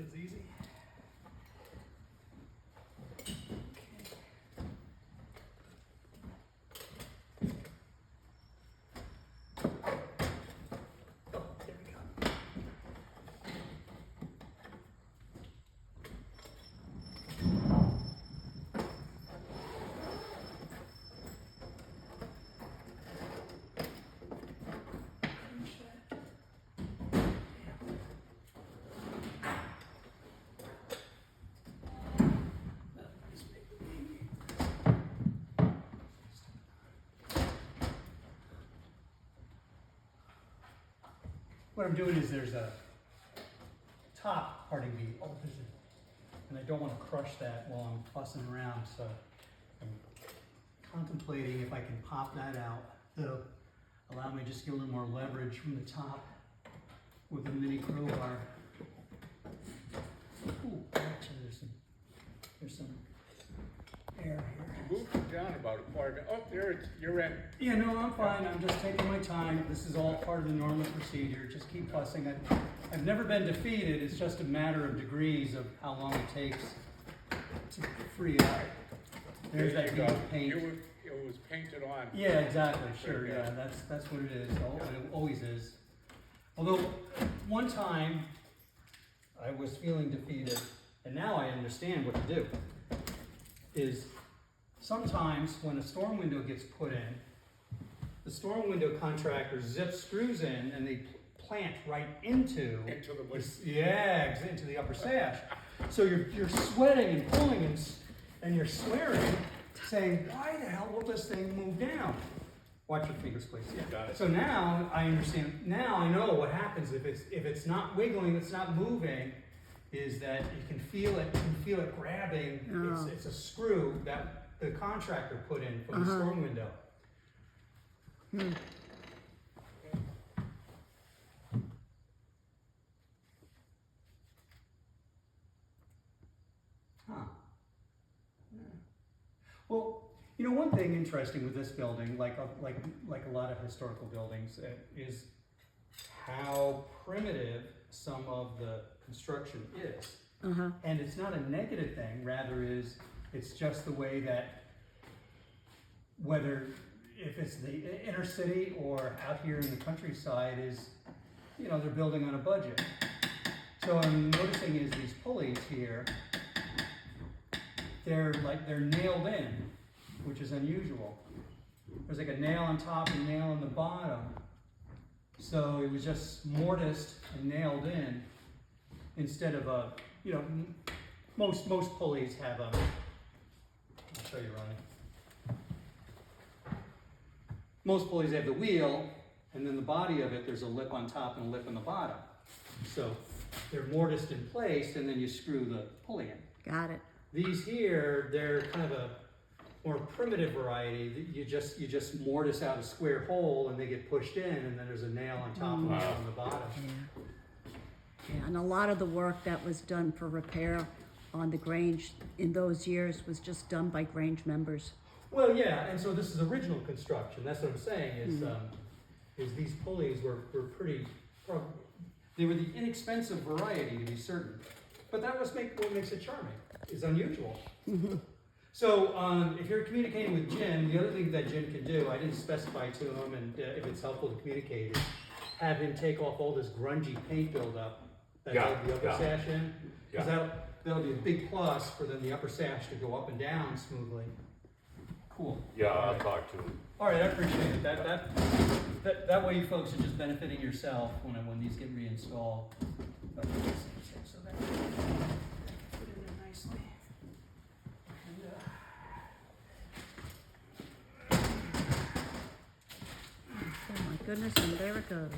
it's easy. Oh, there we go. What I'm doing is there's a top parting bead, and I don't want to crush that while I'm fussing around, so I'm contemplating if I can pop that out. That'll allow me to just get a little more leverage from the top with a mini crowbar. Ooh, actually there's some air here. Move it down about a quarter. Oh, there it's, you're in. Yeah, no, I'm fine. I'm just taking my time. This is all part of the normal procedure. Just keep fussing. I've never been defeated. It's just a matter of degrees of how long it takes to free up. There's There that you bead go. of paint. It was painted on. Yeah, exactly. Sure. Yeah, that's what it is. It always is. Although one time I was feeling defeated, and now I understand what to do. Is sometimes when a storm window gets put in, the storm window contractor zips screws in and they plant right into Into the wood. into the upper sash. So you're sweating and pulling and you're swearing, saying, why the hell will this thing move down? Watch your fingers, please. Yeah. Got it. So now I understand. Now I know what happens if it's not wiggling, it's not moving. Is that you can feel it? You can feel it grabbing. Oh. It's a screw that the contractor put in from the storm window. Huh. Yeah. Well, you know, one thing interesting with this building, like a lot of historical buildings, is how primitive some of the construction is. And it's not a negative thing, rather it's just the way that whether if it's the inner city or out here in the countryside is, you know, they're building on a budget. So what I'm noticing is these pulleys here, they're nailed in, which is unusual. There's like a nail on top and a nail on the bottom. So it was just mortised and nailed in instead of a, you know, most pulleys have a, I'll show you, Ronnie. Most pulleys have the wheel, and then the body of it, there's a lip on top and a lip on the bottom. So they're mortised in place, and then you screw the pulley in. Got it. These here, they're kind of a more primitive variety. You just mortise out a square hole, and they get pushed in, and then there's a nail on top and a nail on the bottom. Yeah, and a lot of the work that was done for repair on the Grange in those years was just done by Grange members. Well, yeah, and so this is original construction. That's what I'm saying is these pulleys were pretty. They were the inexpensive variety, to be certain, but that was what makes it charming. It's unusual. So if you're communicating with Jim, the other thing that Jim can do, I didn't specify to him, and if it's helpful to communicate, is have him take off all this grungy paint buildup that had the upper sash in, because that'll be a big plus for then the upper sash to go up and down smoothly. Cool. Yeah, I'll talk to him. All right, I appreciate it. That way you folks are just benefiting yourself when these get reinstalled. So that put it in nicely. And, Oh my goodness, and there it goes.